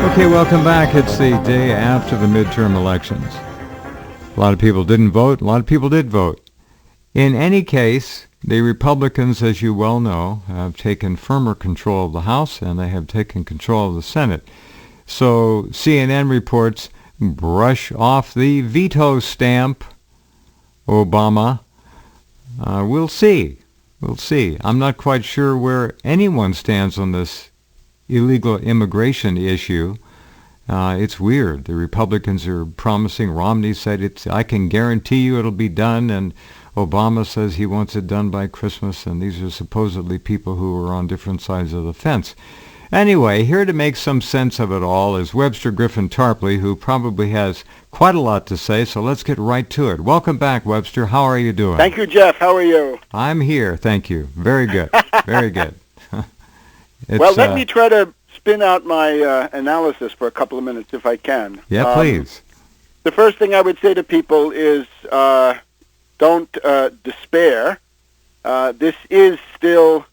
Okay, welcome back. It's the day after the midterm elections. A lot of people didn't vote. A lot of people did vote. In any case, the Republicans, as you well know, have taken firmer control of the House, and they have taken control of the Senate. So CNN reports, brush off the veto stamp, Obama. We'll see. We'll see. I'm not quite sure where anyone stands on this illegal immigration issue. It's weird. The Republicans are promising. Romney said, I can guarantee you it'll be done, and Obama says he wants it done by Christmas, and these are supposedly people who are on different sides of the fence. Anyway, here to make some sense of it all is Webster Griffin Tarpley, who probably has quite a lot to say, so let's get right to it. Welcome back, Webster. How are you doing? Thank you, Jeff. How are you? I'm here, thank you. Very good. Very good. Well, let me try to spin out my analysis for a couple of minutes, if I can. Yeah, please. The first thing I would say to people is don't despair. This is still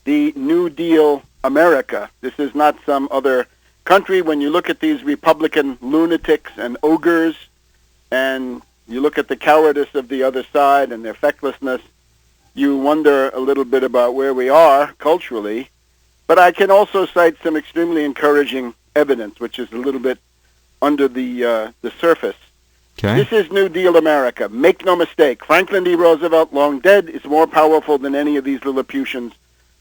the New Deal America. This is not some other country. When you look at these Republican lunatics and ogres, and you look at the cowardice of the other side and their fecklessness, you wonder a little bit about where we are culturally. But I can also cite some extremely encouraging evidence, which is a little bit under the surface. Okay. This is New Deal America. Make no mistake. Franklin D. Roosevelt, long dead, is more powerful than any of these Lilliputians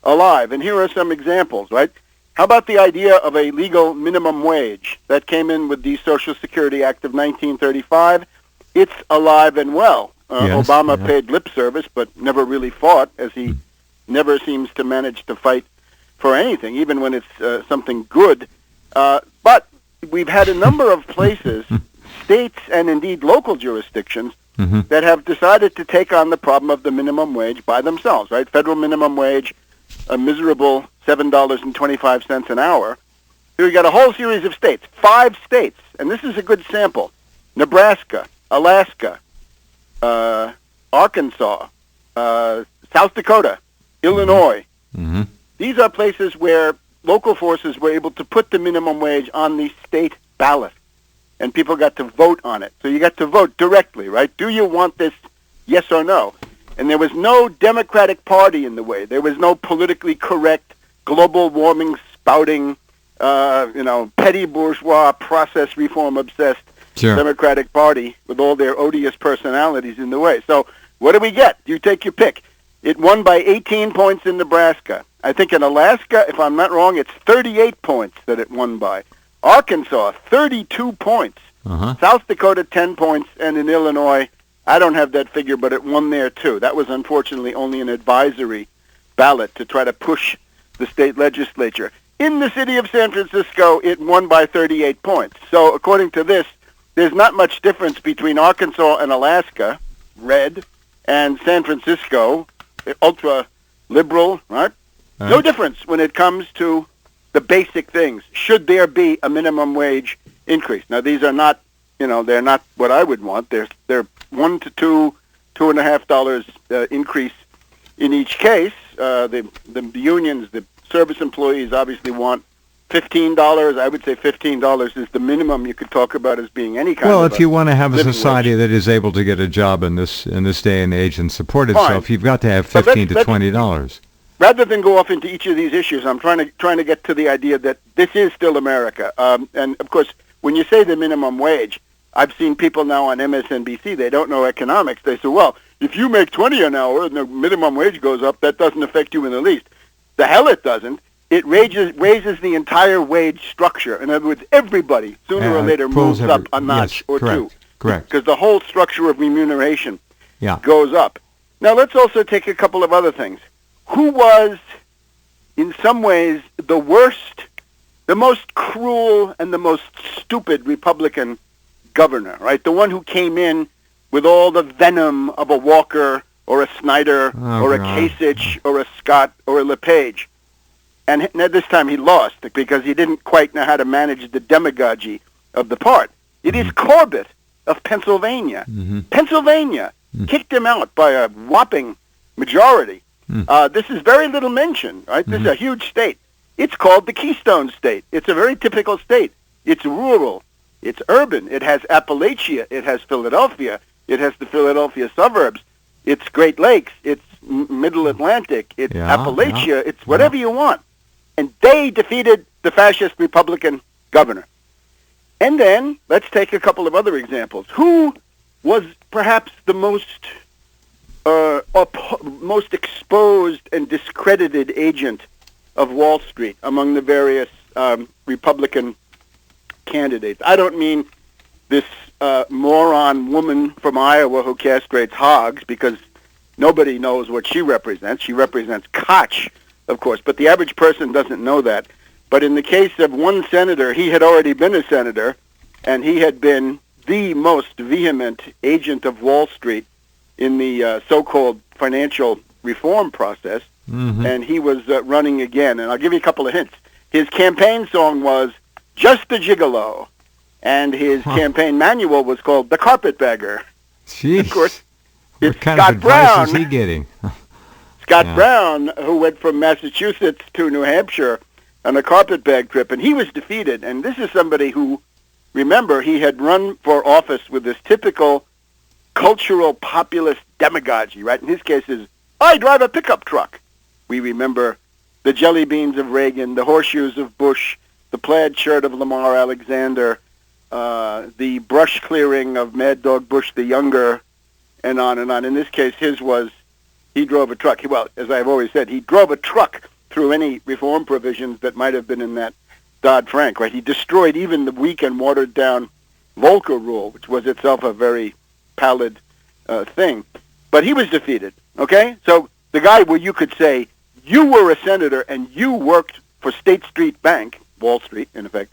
alive. And here are some examples, right? How about the idea of a legal minimum wage that came in with the Social Security Act of 1935? It's alive and well. Yes, Obama yeah. paid lip service, but never really fought, as he never seems to manage to fight for anything, even when it's something good. But we've had a number of places, states and indeed local jurisdictions, that have decided to take on the problem of the minimum wage by themselves, right? Federal minimum wage, a miserable $7.25 an hour. Here we got a whole series of states, 5 states, and this is a good sample. Nebraska, Alaska, Arkansas, South Dakota, Illinois. These are places where local forces were able to put the minimum wage on the state ballot, and people got to vote on it. So you got to vote directly, right? Do you want this, yes or no? And there was no Democratic Party in the way. There was no politically correct, global warming spouting, petty bourgeois, process reform obsessed Democratic Party with all their odious personalities in the way. So what do we get? You take your pick. It won by 18 points in Nebraska. I think in Alaska, if I'm not wrong, it's 38 points that it won by. Arkansas, 32 points. South Dakota, 10 points. And in Illinois, I don't have that figure, but it won there too. That was unfortunately only an advisory ballot to try to push the state legislature. In the city of San Francisco, it won by 38 points. So according to this, there's not much difference between Arkansas and Alaska, red, and San Francisco, ultra-liberal, right? No difference when it comes to the basic things. Should there be a minimum wage increase? Now, these are not, they're not what I would want. They're $1 to $2.50 increase in each case. The unions, the service employees obviously want $15. I would say $15 is the minimum you could talk about as being any kind of Well, if you want to have a society wage that is able to get a job in this day and age and support itself, you've got to have $15 to $20. Rather than go off into each of these issues, I'm trying to get to the idea that this is still America. And of course, when you say the minimum wage, I've seen people now on MSNBC. They don't know economics. They say, well, if you make $20 an hour and the minimum wage goes up, that doesn't affect you in the least. The hell it doesn't. It raises the entire wage structure. In other words, everybody sooner or later moves up a notch or two. Correct. Because the whole structure of remuneration goes up. Now, let's also take a couple of other things. Who was, in some ways, the worst, the most cruel, and the most stupid Republican governor, right? The one who came in with all the venom of a Walker or a Snyder or a Kasich or a Scott or a LePage. And this time he lost because he didn't quite know how to manage the demagogy of the part. It is Corbett of Pennsylvania. Pennsylvania kicked him out by a whopping majority. This is very little mentioned, right? This is a huge state. It's called the Keystone State. It's a very typical state. It's rural. It's urban. It has Appalachia. It has Philadelphia. It has the Philadelphia suburbs. It's Great Lakes. It's Middle Atlantic. It's Appalachia. It's whatever you want. And they defeated the fascist Republican governor. And then, let's take a couple of other examples. Who was perhaps the most exposed and discredited agent of Wall Street among the various Republican candidates? I don't mean this moron woman from Iowa who castrates hogs, because nobody knows what she represents. She represents Koch, of course, but the average person doesn't know that. But in the case of one senator, he had already been a senator, and he had been the most vehement agent of Wall Street in the so-called financial reform process, and he was running again. And I'll give you a couple of hints. His campaign song was Just a Gigolo, and his campaign manual was called The Carpetbagger. Jeez. Of course, what kind Scott of advice Brown, is he getting? Scott Brown, who went from Massachusetts to New Hampshire on a carpetbag trip, and he was defeated. And this is somebody who, remember, he had run for office with this typical cultural populist demagogy, right? In his case is, I drive a pickup truck. We remember the jelly beans of Reagan, the horseshoes of Bush, the plaid shirt of Lamar Alexander, the brush clearing of Mad Dog Bush the Younger, and on and on. In this case, his was, he drove a truck. Well, as I've always said, he drove a truck through any reform provisions that might have been in that Dodd-Frank, right? He destroyed even the weak and watered-down Volcker rule, which was itself a very pallid thing. But he was defeated, okay? So the guy where you could say, you were a senator and you worked for State Street Bank, Wall Street, in effect.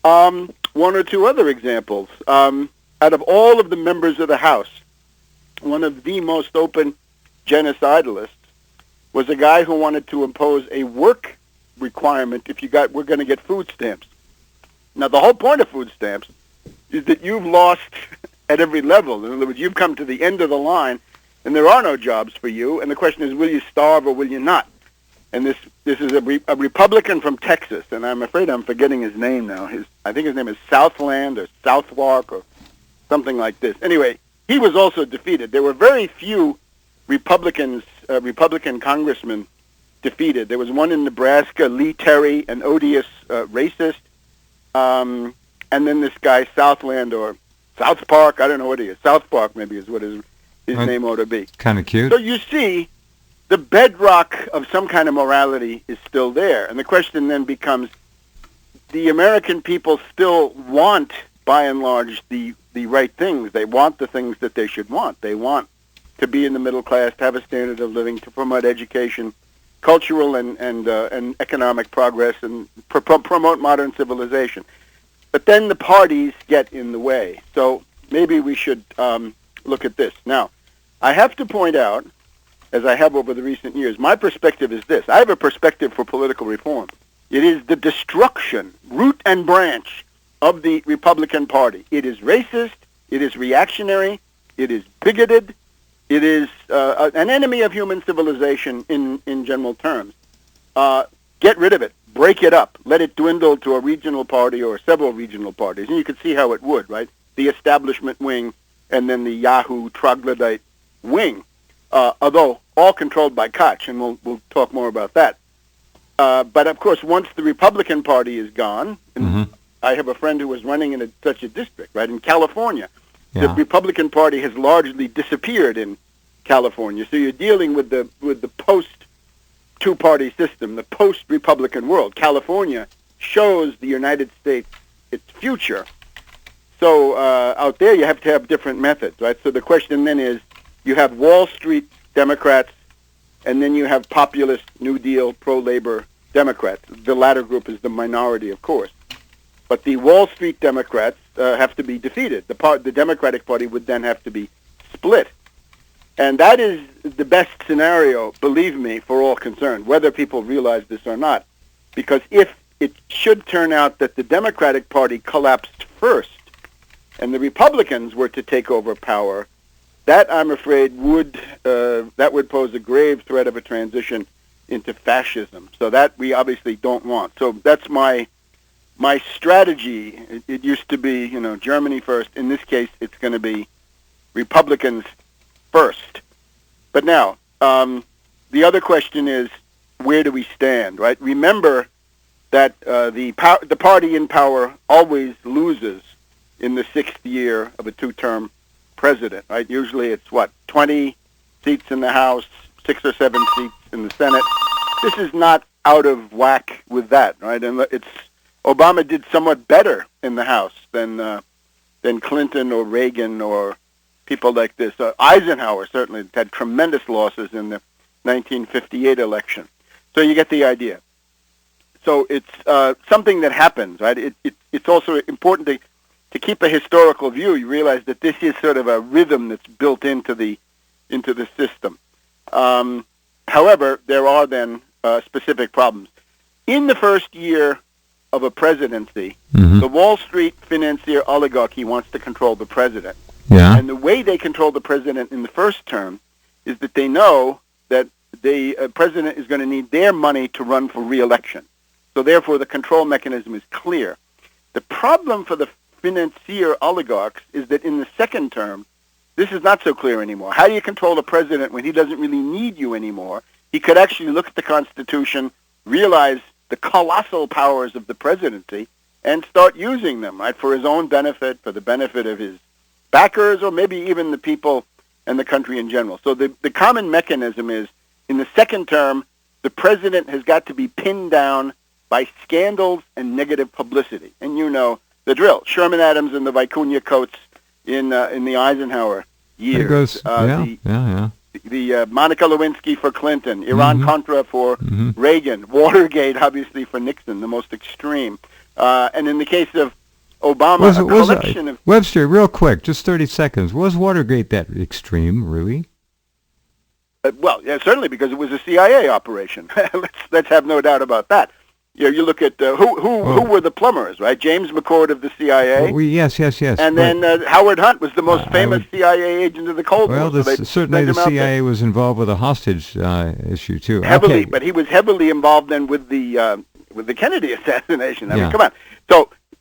One or two other examples. Out of all of the members of the House, one of the most open genocidalists was a guy who wanted to impose a work requirement if we're going to get food stamps. Now, the whole point of food stamps is that you've lost at every level. In other words, you've come to the end of the line, and there are no jobs for you, and the question is, will you starve or will you not? And this is a Republican from Texas, and I'm afraid I'm forgetting his name now. I think his name is Southland or Southwark or something like this. Anyway, he was also defeated. There were very few Republican congressmen defeated. There was one in Nebraska, Lee Terry, an odious racist, and then this guy Southland or South Park, I don't know what he is. South Park maybe is what his name ought to be. Kind of cute. So you see, the bedrock of some kind of morality is still there. And the question then becomes, the American people still want, by and large, the right things. They want the things that they should want. They want to be in the middle class, to have a standard of living, to promote education, cultural and economic progress, and promote modern civilization. But then the parties get in the way. So maybe we should look at this. Now, I have to point out, as I have over the recent years, my perspective is this. I have a perspective for political reform. It is the destruction, root and branch, of the Republican Party. It is racist. It is reactionary. It is bigoted. It is an enemy of human civilization in general terms. Get rid of it. Break it up. Let it dwindle to a regional party or several regional parties. And you can see how it would, right? The establishment wing and then the Yahoo troglodyte wing. Although all controlled by Koch, and we'll talk more about that. But, of course, once the Republican Party is gone, and I have a friend who was running in such a district, right, in California. Yeah. The Republican Party has largely disappeared in California. So you're dealing with the post-two-party system, the post-Republican world. California shows the United States its future. So out there you have to have different methods, right? So the question then is, you have Wall Street Democrats, and then you have populist, New Deal, pro-labor Democrats. The latter group is the minority, of course. But the Wall Street Democrats have to be defeated. The Democratic Party would then have to be split. And that is the best scenario, believe me, for all concerned, whether people realize this or not. Because if it should turn out that the Democratic Party collapsed first and the Republicans were to take over power, that, I'm afraid, would pose a grave threat of a transition into fascism. So that we obviously don't want. So that's my strategy. It used to be, Germany first. In this case, it's going to be Republicans first. But now, the other question is, where do we stand, right? Remember that the party in power always loses in the sixth year of a two-term president, right? Usually it's, 20 seats in the House, 6 or 7 seats in the Senate. This is not out of whack with that, right? And Obama did somewhat better in the House than Clinton or Reagan or people like this. Eisenhower certainly had tremendous losses in the 1958 election. So you get the idea. So it's something that happens, right? It's also important to keep a historical view. You realize that this is sort of a rhythm that's built into the system. However, there are then specific problems. In the first year of a presidency, the Wall Street financier oligarchy wants to control the president. Yeah. And the way they control the president in the first term is that they know that the president is going to need their money to run for re-election. So therefore, the control mechanism is clear. The problem for the financier oligarchs is that in the second term, this is not so clear anymore. How do you control the president when he doesn't really need you anymore? He could actually look at the Constitution, realize the colossal powers of the presidency, and start using them, right, for his own benefit, for the benefit of his backers, or maybe even the people and the country in general. So the common mechanism is, in the second term, the president has got to be pinned down by scandals and negative publicity. And you know the drill. Sherman Adams and the Vicuña coats in the Eisenhower years. The Monica Lewinsky for Clinton, Iran-Contra for Reagan, Watergate, obviously, for Nixon, the most extreme. And in the case of Obama, a collection of... Webster, real quick, just 30 seconds. Was Watergate that extreme, really? Well, yeah, certainly, because it was a CIA operation. Let's have no doubt about that. You look at who were the plumbers, right? James McCord of the CIA. Yes. And then Howard Hunt was the most famous CIA agent of the Cold War. Well, certainly the CIA was involved with a hostage issue too. Heavily, but he was heavily involved then with the Kennedy assassination. I mean, come on.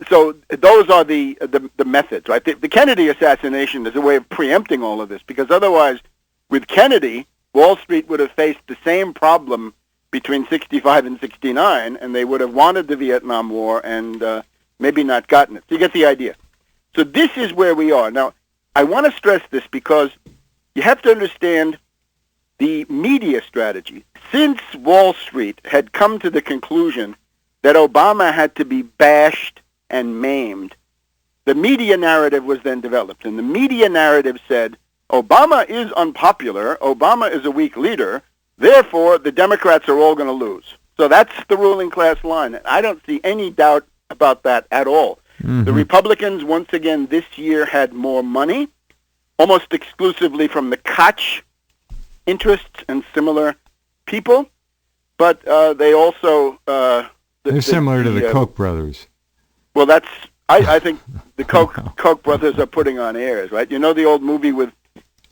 So those are the methods, right? The Kennedy assassination is a way of preempting all of this, because otherwise, with Kennedy, Wall Street would have faced the same problem between 65 and 69, and they would have wanted the Vietnam War and maybe not gotten it. So you get the idea. So this is where we are. Now, I want to stress this because you have to understand the media strategy. Since Wall Street had come to the conclusion that Obama had to be bashed and maimed, the media narrative was then developed. And the media narrative said, Obama is unpopular, Obama is a weak leader, therefore the Democrats are all going to lose. So that's the ruling class line. I don't see any doubt about that at all. The Republicans, once again, this year had more money, almost exclusively from the Koch interests and similar people, but they also... They're similar to the Koch brothers. Well, that's... I think the Koch brothers are putting on airs, right? You know the old movie with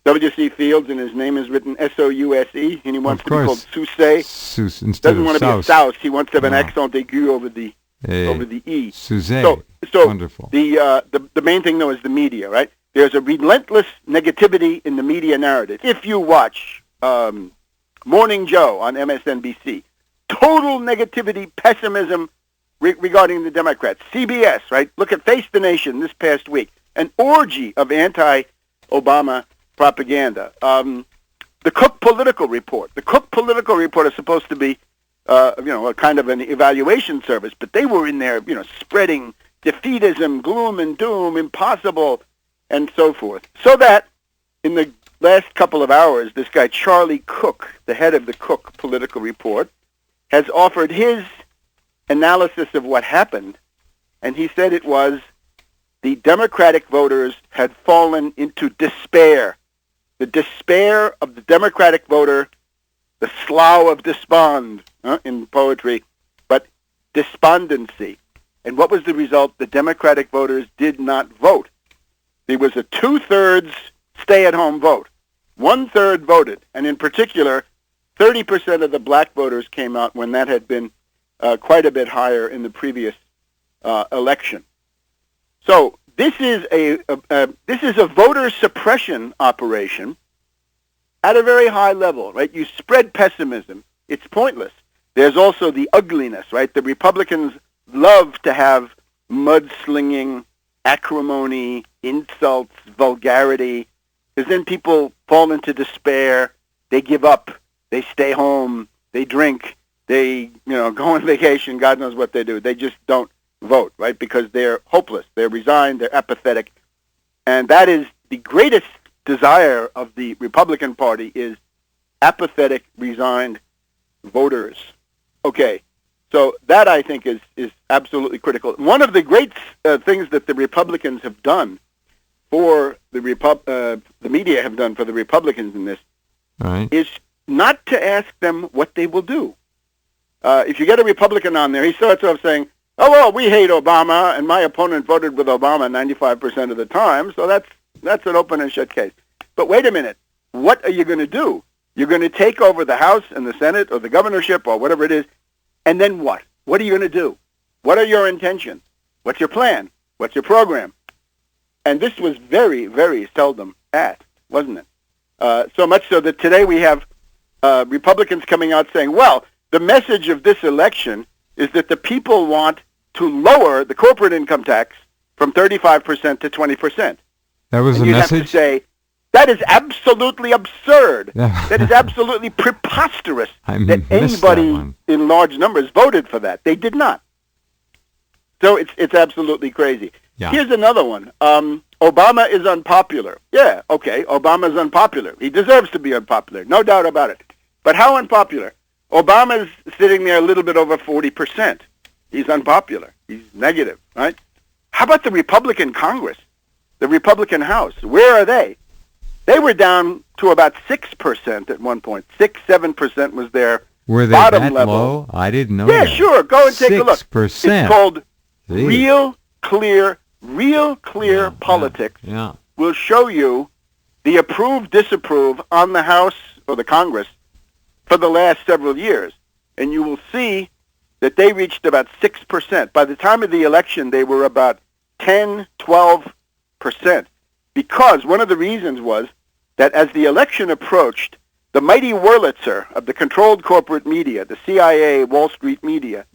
W.C. Fields, and his name is written S-O-U-S-E, and he wants to be called Sousay. Doesn't want to be a souse. He wants to have an accent aigu over the E. Sousay. So wonderful. The main thing, though, is the media, right? There's a relentless negativity in the media narrative. If you watch Morning Joe on MSNBC, total negativity, pessimism regarding the Democrats. CBS, right? Look at Face the Nation this past week. An orgy of anti-Obama propaganda. The Cook Political Report. The Cook Political Report is supposed to be, a kind of an evaluation service, but they were in there, spreading defeatism, gloom and doom, impossible, and so forth. So that in the last couple of hours, this guy Charlie Cook, the head of the Cook Political Report, has offered his analysis of what happened, and he said it was the Democratic voters had fallen into despair. The despair of the Democratic voter, the slough of despond in poetry, but despondency. And what was the result? The Democratic voters did not vote. There was a 2/3 stay-at-home vote. 1/3 voted, and in particular, 30% of the black voters came out when that had been quite a bit higher in the previous election. So this is a voter suppression operation at a very high level, right? You spread pessimism. It's pointless. There's also the ugliness, right? The Republicans love to have mudslinging, acrimony, insults, vulgarity, because then people fall into despair. They give up. They stay home. They drink. They, go on vacation. God knows what they do. They just don't vote, right? Because they're hopeless. They're resigned. They're apathetic. And that is the greatest desire of the Republican Party, is apathetic, resigned voters. Okay, so that I think is absolutely critical. One of the great things that the Republicans have done for the media have done for the Republicans in this is not to ask them what they will do. If you get a Republican on there, he starts off saying, "Oh well, we hate Obama, and my opponent voted with Obama 95% of the time, so that's an open and shut case." But wait a minute, what are you going to do? You're going to take over the House and the Senate or the governorship or whatever it is, and then what? What are you going to do? What are your intentions? What's your plan? What's your program? And this was very, very seldom asked, wasn't it? So much so that today we have Republicans coming out saying, well, the message of this election is that the people want to lower the corporate income tax from 35% to 20%. That was the message? You have to say, that is absolutely absurd. That is absolutely preposterous that anybody in large numbers voted for that. They did not. So it's absolutely crazy. Yeah. Here's another one. Obama is unpopular. Yeah, okay, Obama's unpopular. He deserves to be unpopular, no doubt about it. But how unpopular? Obama's sitting there a little bit over 40%. He's unpopular. He's negative, right? How about the Republican Congress, the Republican House? Where are they? They were down to about 6% at one point. 6-7% was their were they bottom that level. Low? I didn't know Yeah, that. sure. Go and take a look. 6%. It's called Real Clear Politics. Yeah. Will show you the approve, disapprove on the House or the Congress for the last several years. And you will see that they reached about 6%. By the time of the election, they were about 10, 12%. Because one of the reasons was that as the election approached, the mighty Wurlitzer of the controlled corporate media, the CIA, Wall Street media,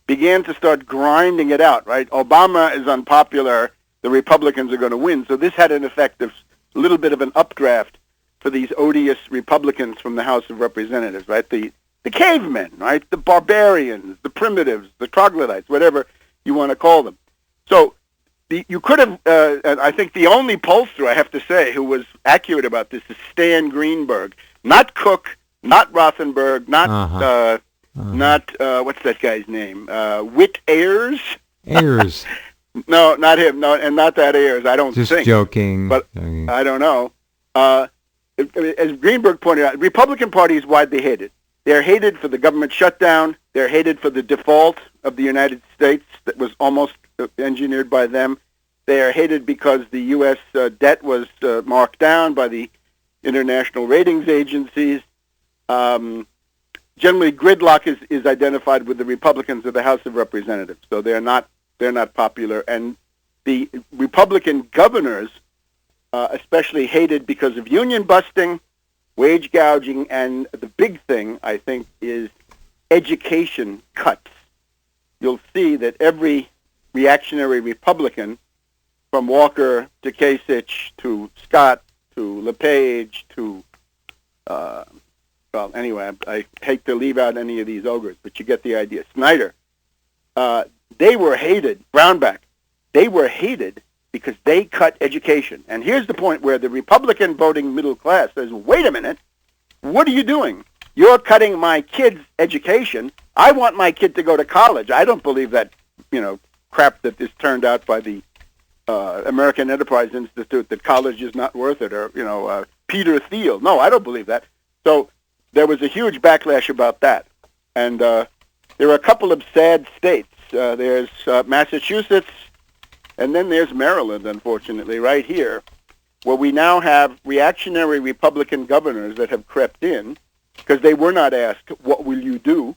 began to start grinding it out, right? Obama is unpopular. The Republicans are going to win. So this had an effect of a little bit of an updraft for these odious Republicans from the House of Representatives, right? The cavemen, right? The barbarians, the primitives, the troglodytes, whatever you want to call them. So you could have, I think the only pollster, I have to say, who was accurate about this is Stan Greenberg. Not Cook, not Rothenberg, not, what's that guy's name? Whit Ayers? Ayers. No, not him. No, and not that Ayers, I don't think. Just joking. But I don't know. As Greenberg pointed out, the Republican Party is widely hated. They're hated for the government shutdown. They're hated for the default of the United States that was almost engineered by them. They are hated because the U.S. Debt was marked down by the international ratings agencies. Generally, gridlock is identified with the Republicans of the House of Representatives, so they're not popular. And the Republican governors, especially hated because of union busting, wage gouging, and the big thing, I think, is education cuts. You'll see that every reactionary Republican, from Walker to Kasich to Scott to LePage to, well, anyway, I hate to leave out any of these ogres, but you get the idea. Snyder, they were hated. Brownback, they were hated because they cut education. And here's the point where the Republican voting middle class says, wait a minute, what are you doing? You're cutting my kid's education. I want my kid to go to college. I don't believe that, crap that is turned out by the American Enterprise Institute that college is not worth it, or, Peter Thiel. No, I don't believe that. So there was a huge backlash about that. And there are a couple of sad states. There's Massachusetts, and then there's Maryland, unfortunately, right here, where we now have reactionary Republican governors that have crept in because they were not asked, what will you do?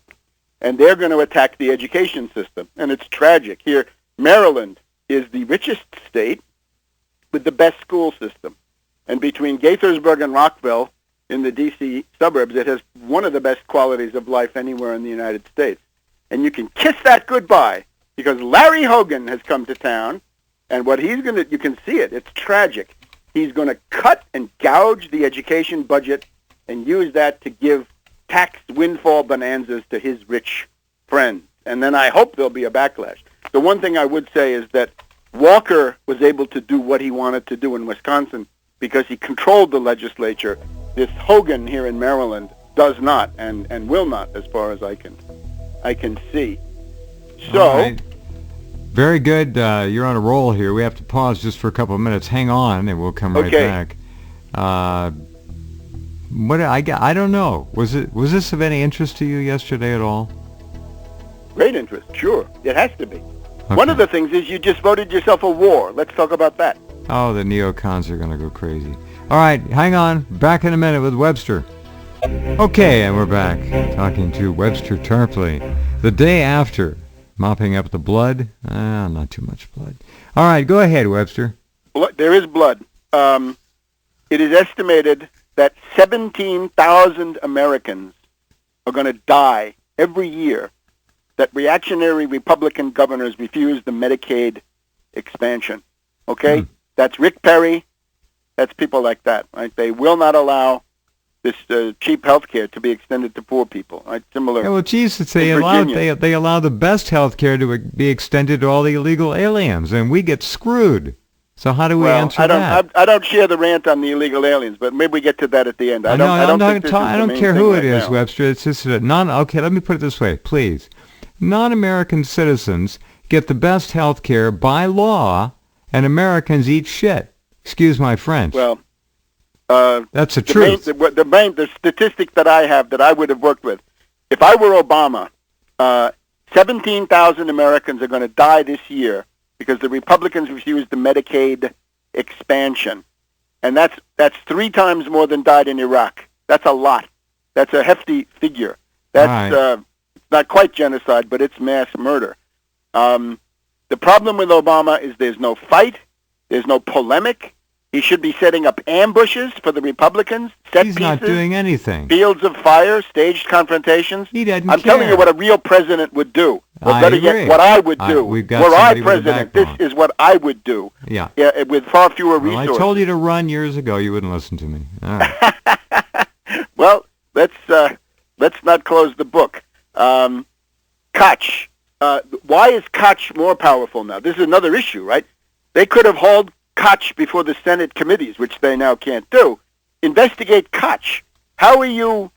And they're going to attack the education system. And it's tragic. Here, Maryland is the richest state with the best school system. And between Gaithersburg and Rockville in the D.C. suburbs, it has one of the best qualities of life anywhere in the United States. And you can kiss that goodbye because Larry Hogan has come to town, and what he's going to, you can see it, it's tragic. He's going to cut and gouge the education budget and use that to give tax windfall bonanzas to his rich friends. And then I hope there'll be a backlash. The one thing I would say is that Walker was able to do what he wanted to do in Wisconsin because he controlled the legislature. This Hogan here in Maryland does not and will not, as far as I can see. So, all right. Very good. You're on a roll here. We have to pause just for a couple of minutes. Hang on, and we'll come right back. What I don't know. Was this of any interest to you yesterday at all? Great interest, sure. It has to be. Okay. One of the things is you just voted yourself a war. Let's talk about that. Oh, the neocons are going to go crazy. All right, hang on. Back in a minute with Webster. Okay, and we're back talking to Webster Tarpley. The day after mopping up the blood. Not too much blood. All right, go ahead, Webster. There is blood. It is estimated that 17,000 Americans are going to die every year that reactionary Republican governors refuse the Medicaid expansion. Okay? That's Rick Perry. That's people like that, right? They will not allow this cheap health care to be extended to poor people, right? Similar. Yeah, well, Jesus, they allow the best health care to be extended to all the illegal aliens, and we get screwed. So how do we answer that? I don't share the rant on the illegal aliens, but maybe we get to that at the end. I don't care who it is, now. Webster. It's just okay, let me put it this way, please. Non-American citizens get the best health care by law, and Americans eat shit. Excuse my French. Well, that's the truth. The statistic that I have that I would have worked with, if I were Obama, 17,000 Americans are going to die this year because the Republicans refused the Medicaid expansion. And that's 3 times more than died in Iraq. That's a lot. That's a hefty figure. That's not quite genocide, but it's mass murder. The problem with Obama is there's no fight. There's no polemic. He should be setting up ambushes for the Republicans, He's not doing anything. Fields of fire, staged confrontations. He doesn't I'm telling you what a real president would do. Or better yet, what I would do. Were I president, this is what I would do. Yeah, with far fewer resources. I told you to run years ago. You wouldn't listen to me. All right. Well, let's not close the book. Koch. Why is Koch more powerful now? This is another issue, right? They could have hauled Koch before the Senate committees, which they now can't do. Investigate Koch. How are you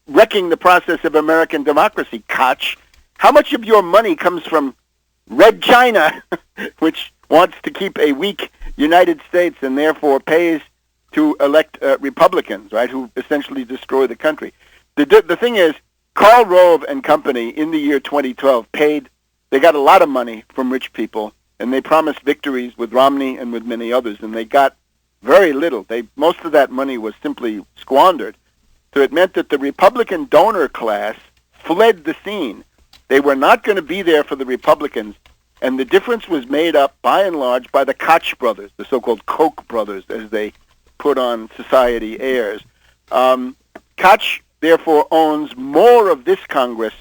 wrecking the process of American democracy, Koch? How much of your money comes from Red China, which wants to keep a weak United States and therefore pays to elect Republicans, right, who essentially destroy the country? The thing is, Karl Rove and company in the year 2012 they got a lot of money from rich people, and they promised victories with Romney and with many others, and they got very little. Most of that money was simply squandered. So it meant that the Republican donor class fled the scene. They were not going to be there for the Republicans, and the difference was made up, by and large, by the Koch brothers, the so-called Koch brothers, as they put on society airs. Koch, therefore, owns more of this Congress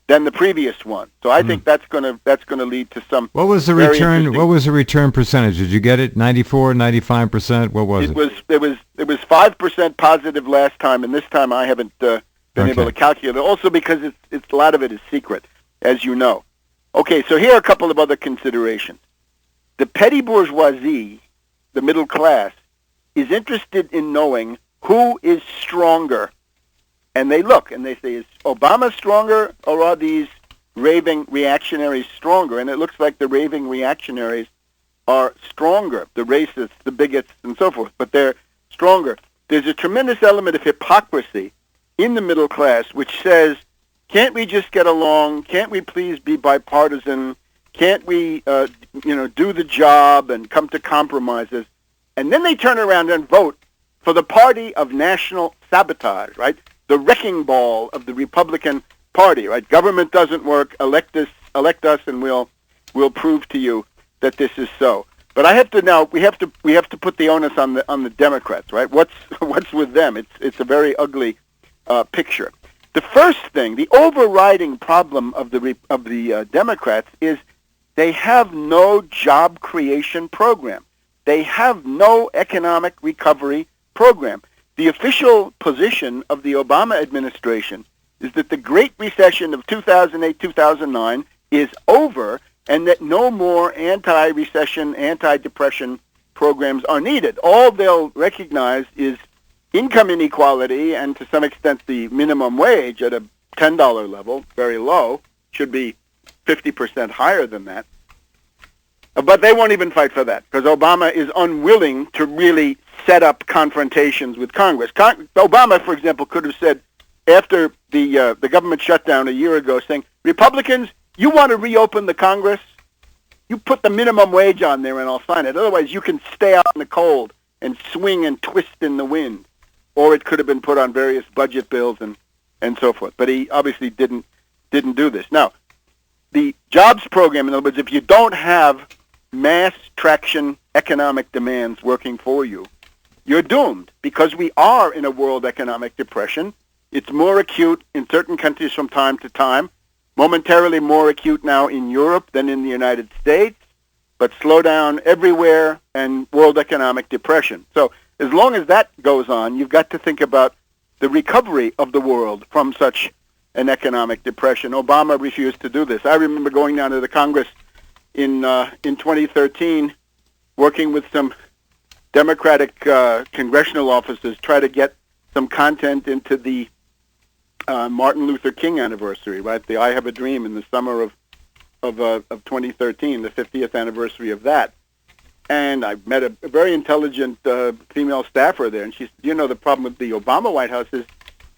than the previous one. So I think that's going to lead to some. What was the return? What was the return percentage? Did you get it? 94, 95%? What was it? It was 5% positive last time, and this time I haven't been able to calculate it. Also because it's a lot of it is secret, as you know. Okay, so here are a couple of other considerations. The petty bourgeoisie, the middle class, is interested in knowing who is stronger. And they look and they say, is Obama stronger or are these raving reactionaries stronger? And it looks like the raving reactionaries are stronger, the racists, the bigots, and so forth, but they're stronger. There's a tremendous element of hypocrisy in the middle class which says, can't we just get along? Can't we please be bipartisan? Can't we, do the job and come to compromises? And then they turn around and vote for the party of national sabotage, right? the wrecking ball of the Republican Party, right? Government doesn't work, elect us, and we'll prove to you that this is so. But I have to now. We have to put the onus on the Democrats, right? What's with them? It's a very ugly picture. The first thing, the overriding problem of the Democrats is they have no job creation program. They have no economic recovery program. The official position of the Obama administration is that the Great Recession of 2008-2009 is over, and that no more anti-recession, anti-depression programs are needed. All they'll recognize is income inequality and, to some extent, the minimum wage at a $10 level, very low, should be 50% higher than that. But they won't even fight for that, because Obama is unwilling to really set up confrontations with Congress. Obama, for example, could have said, after the government shutdown a year ago, saying, Republicans, you want to reopen the Congress? You put the minimum wage on there and I'll sign it. Otherwise, you can stay out in the cold and swing and twist in the wind. Or it could have been put on various budget bills and so forth. But he obviously didn't do this. Now, the jobs program, in other words, if you don't have mass traction economic demands working for you, you're doomed, because we are in a world economic depression. It's more acute in certain countries from time to time. Momentarily more acute now in Europe than in the United States, but slowdown everywhere and world economic depression. So as long as that goes on, you've got to think about the recovery of the world from such an economic depression. Obama refused to do this. I remember going down to the Congress in 2013, working with some Democratic congressional officers, try to get some content into the Martin Luther King anniversary, right? The I Have a Dream in the summer of 2013, the 50th anniversary of that. And I met a very intelligent female staffer there, and she said, you know, the problem with the Obama White House is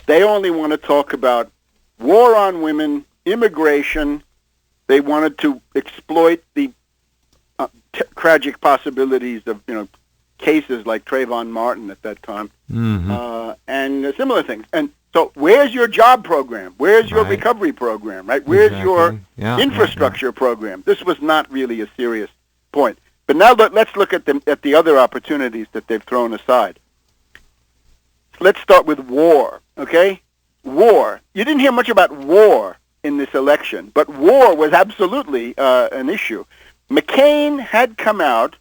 they only want to talk about war on women, immigration. They wanted to exploit the tragic possibilities of, cases like Trayvon Martin at that time, and similar things. And so where's your job program? Where's your recovery program, right? Where's your infrastructure program? This was not really a serious point. But now let's look at the other opportunities that they've thrown aside. Let's start with war, okay? War. You didn't hear much about war in this election, but war was absolutely an issue. McCain had come out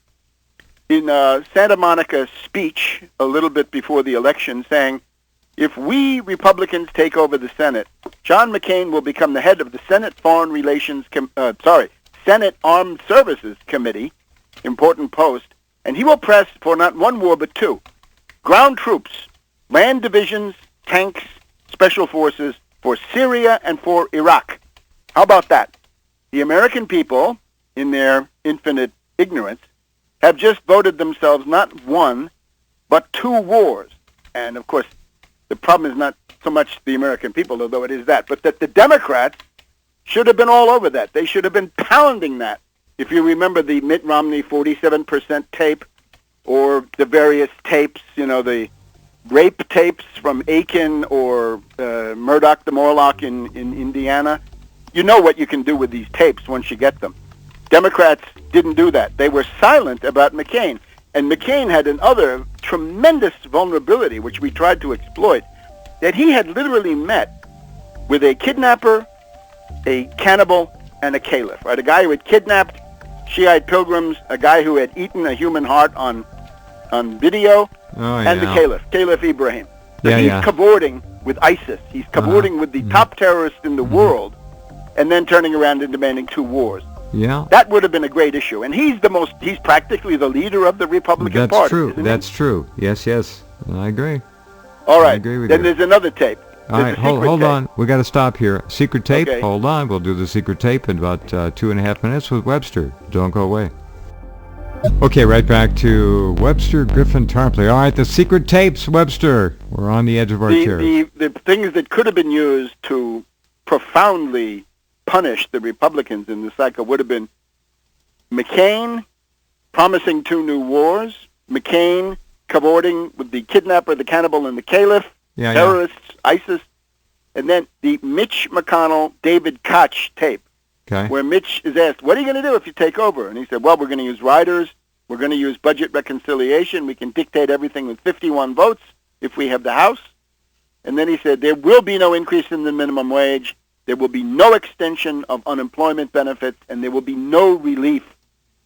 in Santa Monica speech a little bit before the election saying, if we Republicans take over the Senate, John McCain will become the head of the Senate Senate Armed Services Committee, important post, and he will press for not one war but two: ground troops, land divisions, tanks, special forces for Syria and for Iraq. How about that? The American people, in their infinite ignorance, have just voted themselves not one, but two wars. And, of course, the problem is not so much the American people, although it is that, but that the Democrats should have been all over that. They should have been pounding that. If you remember the Mitt Romney 47% tape, or the various tapes, the rape tapes from Aiken or Murdoch the Morlock in Indiana, you know what you can do with these tapes once you get them. Democrats didn't do that. They were silent about McCain. And McCain had another tremendous vulnerability, which we tried to exploit, that he had literally met with a kidnapper, a cannibal, and a caliph, right? A guy who had kidnapped Shiite pilgrims, a guy who had eaten a human heart on video, and the Caliph Ibrahim. He's cavorting with ISIS. He's cavorting with the top terrorists in the world, and then turning around and demanding two wars. Yeah. That would have been a great issue. And he's practically the leader of the Republican Party. That's true. Yes. I agree. All right. I agree with then you. There's another tape. All right, hold on. We got to stop here. Secret tape. Okay. Hold on. We'll do the secret tape in about 2.5 minutes with Webster. Don't go away. Okay, right back to Webster Griffin Tarpley. All right, the secret tapes, Webster. We're on the edge of our chairs. The things that could have been used to profoundly punish the Republicans in this cycle would have been McCain promising two new wars, McCain cavorting with the kidnapper, the cannibal, and the caliph, terrorists, ISIS, and then the Mitch McConnell, David Koch tape, where Mitch is asked, what are you going to do if you take over? And he said, well, we're going to use riders. We're going to use budget reconciliation. We can dictate everything with 51 votes if we have the House. And then he said, there will be no increase in the minimum wage. There will be no extension of unemployment benefits, and there will be no relief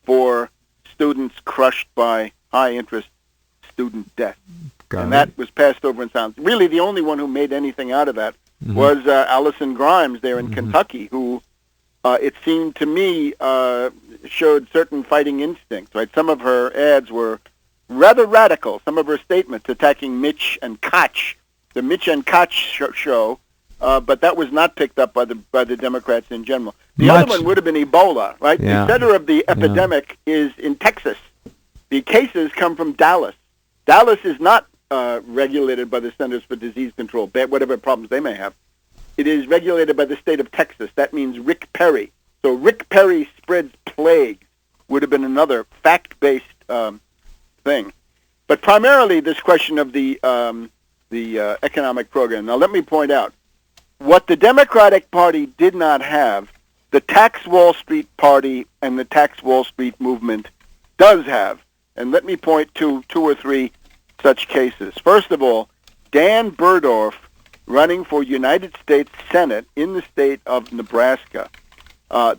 for students crushed by high-interest student debt. That was passed over in silence. Really, the only one who made anything out of that was Allison Grimes there in Kentucky, who it seemed to me showed certain fighting instincts. Right, some of her ads were rather radical. Some of her statements attacking Mitch and Koch, the Mitch and Koch show, but that was not picked up by the Democrats in general. The other one would have been Ebola. Right, the center of the epidemic is in Texas. The cases come from Dallas. Dallas is not regulated by the Centers for Disease Control, whatever problems they may have. It is regulated by the state of Texas. That means Rick Perry. So Rick Perry spreads plague would have been another fact-based thing. But primarily this question of the economic program. Now let me point out, what the Democratic Party did not have, the Tax Wall Street Party and the Tax Wall Street movement does have. And let me point to two or three such cases. First of all, Dan Burdorf running for United States Senate in the state of Nebraska.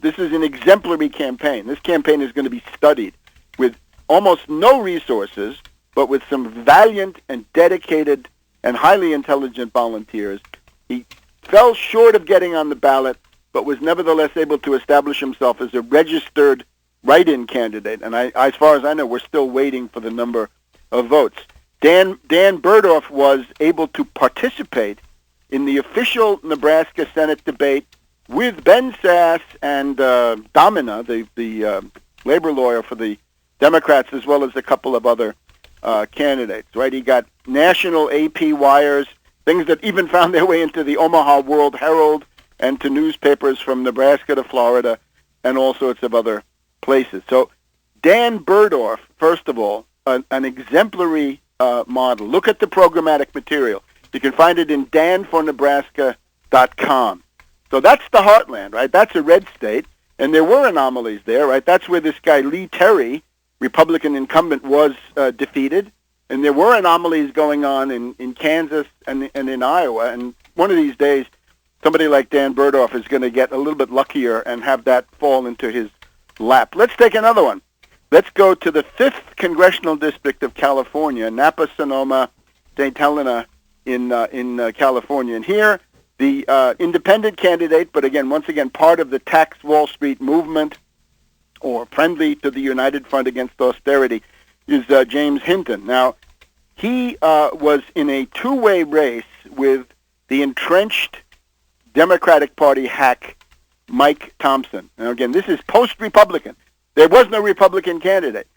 This is an exemplary campaign. This campaign is going to be studied with almost no resources, but with some valiant and dedicated and highly intelligent volunteers. He fell short of getting on the ballot, but was nevertheless able to establish himself as a registered write-in candidate. And as far as I know, we're still waiting for the number of votes. Dan Burdorf was able to participate in the official Nebraska Senate debate with Ben Sass and Domina, the labor lawyer for the Democrats, as well as a couple of other candidates. Right? He got national AP wires, things that even found their way into the Omaha World Herald and to newspapers from Nebraska to Florida and all sorts of other places. So Dan Burdorf, first of all, an exemplary model. Look at the programmatic material. You can find it in danfornebraska.com. So that's the heartland, right? That's a red state, and there were anomalies there, right? That's where this guy Lee Terry, Republican incumbent, was defeated, and there were anomalies going on in Kansas and in Iowa, and one of these days, somebody like Dan Burdorf is going to get a little bit luckier and have that fall into his lap. Let's take another one. Let's go to the 5th Congressional District of California, Napa, Sonoma, St. Helena in California. And here, the independent candidate, but again, once again, part of the Tax Wall Street movement, or friendly to the United Front Against Austerity, is James Hinton. Now, he was in a two-way race with the entrenched Democratic Party hack, Mike Thompson. Now, again, this is post-Republican. There was no Republican candidate.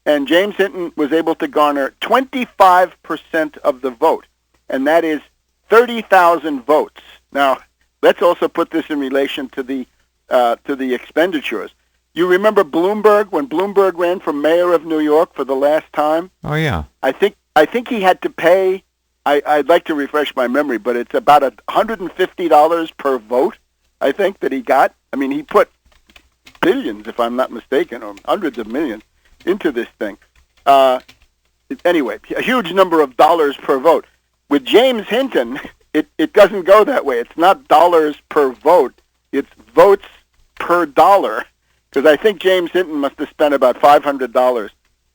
And James Hinton was able to garner 25% of the vote, and that is 30,000 votes. Now, let's also put this in relation to the expenditures. You remember Bloomberg, when Bloomberg ran for mayor of New York for the last time? Oh, yeah. I think he had to pay, I'd like to refresh my memory, but it's about $150 per vote, I think, that he got. I mean, he put billions, if I'm not mistaken, or hundreds of millions into this thing. Anyway, a huge number of dollars per vote. With James Hinton, it doesn't go that way. It's not dollars per vote. It's votes per dollar. Because I think James Hinton must have spent about $500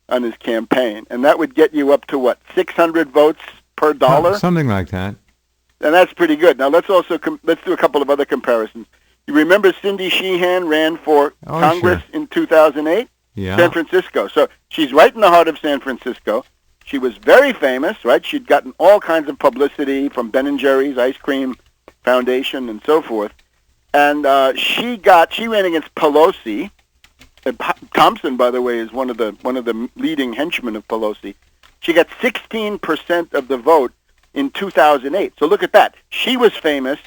on his campaign. And that would get you up to, what, 600 votes per dollar? Something like that. And that's pretty good. Now, let's do a couple of other comparisons. You remember Cindy Sheehan ran for Congress in 2008? Yeah. San Francisco. So she's right in the heart of San Francisco. She was very famous, right? She'd gotten all kinds of publicity from Ben & Jerry's Ice Cream Foundation and so forth. And she ran against Pelosi. Thompson, by the way, is one of the leading henchmen of Pelosi. She got 16% of the vote in 2008. So look at that. She was famous.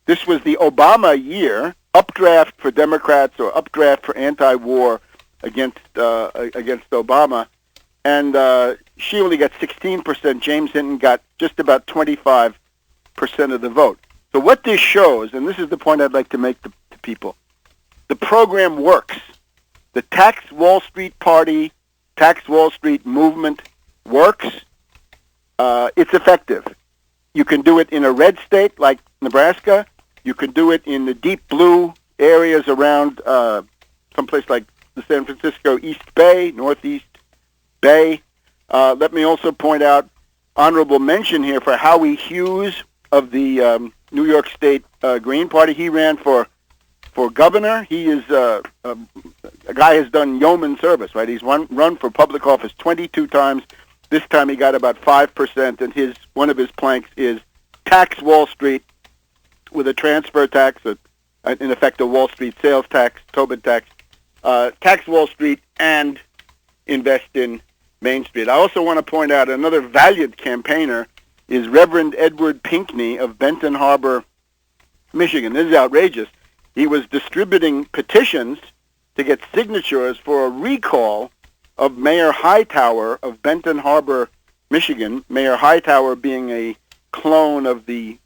This was the Obama year, updraft for Democrats or updraft for anti-war against Obama. and she only got 16%. James Hinton got just about 25% of the vote. So what this shows, and this is the point I'd like to make to people, the program works. The Tax Wall Street Party, Tax Wall Street movement works. It's effective. You can do it in a red state like Nebraska. You can do it in the deep blue areas around someplace like the San Francisco East Bay, Northeast Bay. Let me also point out honorable mention here for Howie Hughes of the New York State Green Party. He ran for governor. He is a guy who's done yeoman service, right? He's run for public office 22 times. This time he got about 5%, and one of his planks is tax Wall Street with a transfer tax, in effect a Wall Street sales tax, Tobin tax, tax Wall Street, and invest in Main Street. I also want to point out another valiant campaigner is Reverend Edward Pinckney of Benton Harbor, Michigan. This is outrageous. He was distributing petitions to get signatures for a recall of Mayor Hightower of Benton Harbor, Michigan, Mayor Hightower being a clone of the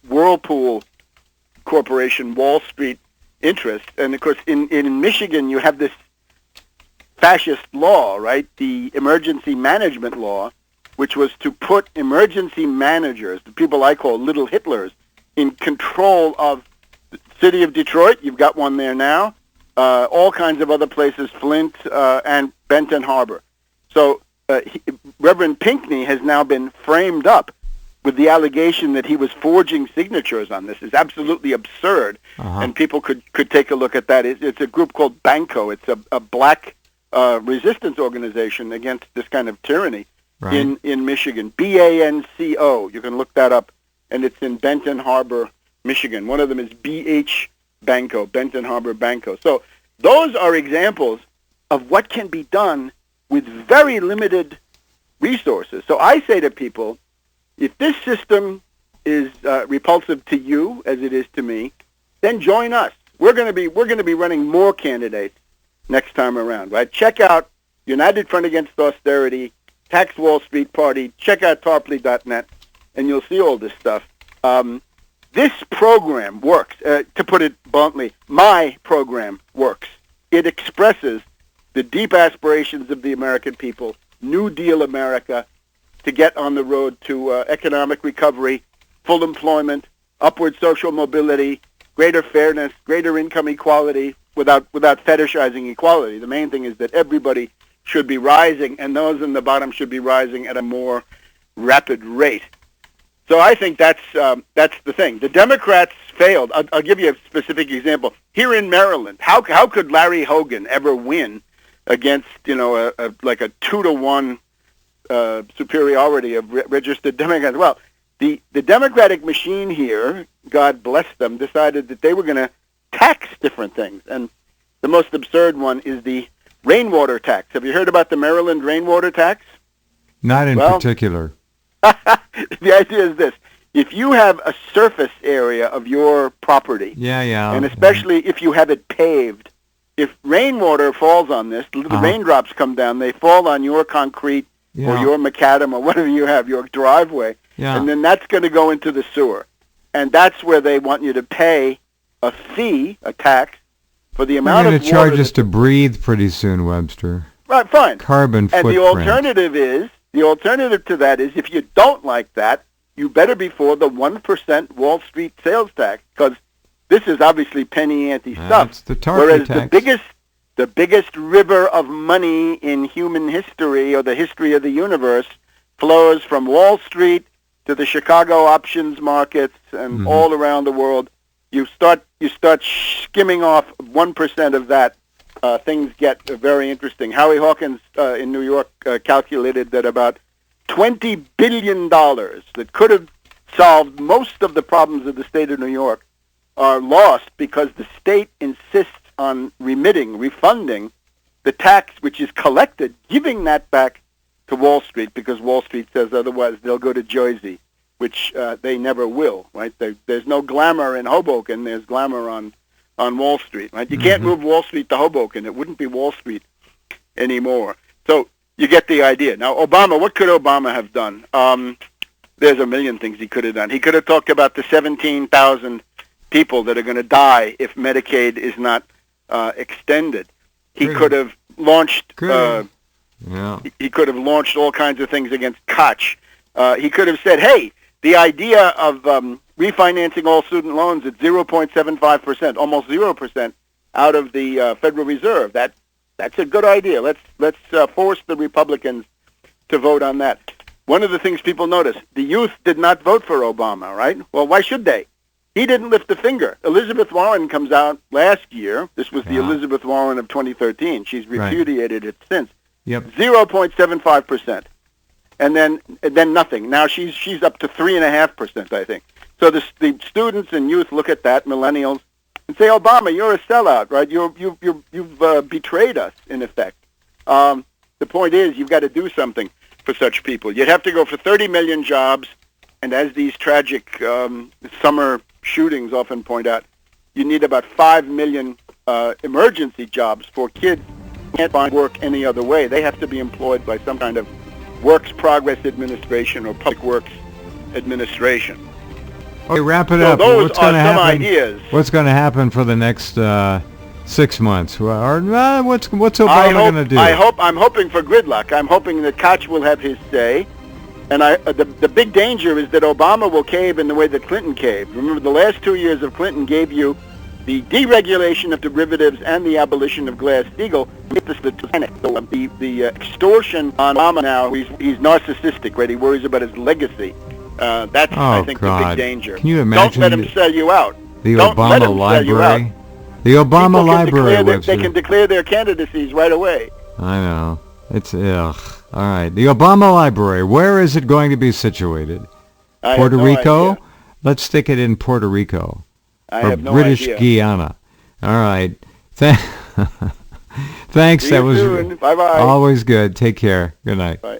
Whirlpool Corporation Wall Street interest. And, of course, in Michigan, you have this fascist law, right, the emergency management law, which was to put emergency managers, the people I call little Hitlers, in control of the city of Detroit. You've got one there now. All kinds of other places, Flint and Benton Harbor. So Reverend Pinckney has now been framed up with the allegation that he was forging signatures on this. It's absolutely absurd, and people could take a look at that. It's a group called Banco. It's a black resistance organization against this kind of tyranny in Michigan. BANCO. You can look that up, and it's in Benton Harbor, Michigan. One of them is BH Banco, Benton Harbor Banco. So those are examples of what can be done with very limited resources. So I say to people, if this system is repulsive to you as it is to me, then join us. We're going to be running more candidates next time around, right? Check out United Front Against Austerity, Tax Wall Street Party. Check out Tarpley.net, and you'll see all this stuff. This program works. To put it bluntly, my program works. It expresses the deep aspirations of the American people, New Deal America, to get on the road to economic recovery, full employment, upward social mobility, greater fairness, greater income equality, without fetishizing equality. The main thing is that everybody should be rising, and those in the bottom should be rising at a more rapid rate. So I think that's the thing. The Democrats failed. I'll give you a specific example. Here in Maryland, how could Larry Hogan ever win against a 2-to-1 superiority of registered Democrats? Well, the Democratic machine here, God bless them, decided that they were going to tax different things, and the most absurd one is the rainwater tax. Have you heard about the Maryland rainwater tax? Not in particular. The idea is this. If you have a surface area of your property, and especially if you have it paved, if rainwater falls on this, the raindrops come down, they fall on your concrete or your macadam or whatever you have, your driveway, and then that's going to go into the sewer. And that's where they want you to pay a fee, a tax, for the amount of water. They're going to charge us to breathe pretty soon, Webster. Right, fine. Carbon footprint. And the alternative to that is, if you don't like that, you better be for the 1% Wall Street sales tax, because this is obviously penny ante stuff. That's the Tarpley tax. The biggest river of money in human history, or the history of the universe, flows from Wall Street to the Chicago options markets and all around the world. You start skimming off 1% of that, things get very interesting. Howie Hawkins in New York calculated that about $20 billion that could have solved most of the problems of the state of New York are lost because the state insists on refunding the tax which is collected, giving that back to Wall Street, because Wall Street says otherwise they'll go to Jersey, which they never will, right? There's no glamour in Hoboken. There's glamour on Wall Street, right? You can't move Wall Street to Hoboken. It wouldn't be Wall Street anymore. So You get the idea. Now, Obama, what could Obama have done? There's a million things he could have done. He could have talked about the 17,000 people that are going to die if Medicaid is not extended. He could have launched. He could have launched all kinds of things against Koch. He could have said, "Hey, the idea of refinancing all student loans at 0.75%, almost 0%, out of the Federal Reserve. That's a good idea. Let's force the Republicans to vote on that." One of the things people notice: the youth did not vote for Obama, right? Well, why should they? He didn't lift a finger. Elizabeth Warren comes out last year. This was the Elizabeth Warren of 2013. She's repudiated it since. 0.75%, and then nothing. Now she's up to 3.5%, I think. So the students and youth look at that, millennials, and say, "Obama, you're a sellout, right? You've betrayed us, in effect." The point is, you've got to do something for such people. You'd have to go for 30 million jobs, and as these tragic summer shootings often point out, you need about 5 million emergency jobs for kids who can't find work any other way. They have to be employed by some kind of Works Progress Administration or Public Works Administration. Okay, wrap it so up. Those what's are going to some happen? Ideas. What's going to happen for the next 6 months? What's Obama going to do? I'm hoping for gridlock. I'm hoping that Koch will have his say. And the big danger is that Obama will cave in the way that Clinton caved. Remember, the last 2 years of Clinton gave you the deregulation of derivatives and the abolition of Glass-Steagall. The extortion on Obama now, he's narcissistic, right? He worries about his legacy. That's, I think, the big danger. Can you imagine? Don't let him sell you out. The Don't Obama let him library. Sell you out. The Obama library. They can declare their candidacies right away. I know. It's ugh. All right. The Obama library. Where is it going to be situated? Puerto Rico? Idea. Let's stick it in Puerto Rico. I have no British idea. Guyana. All right. Thanks. See that you was soon. Bye-bye. always good. Take care. Good night. Bye.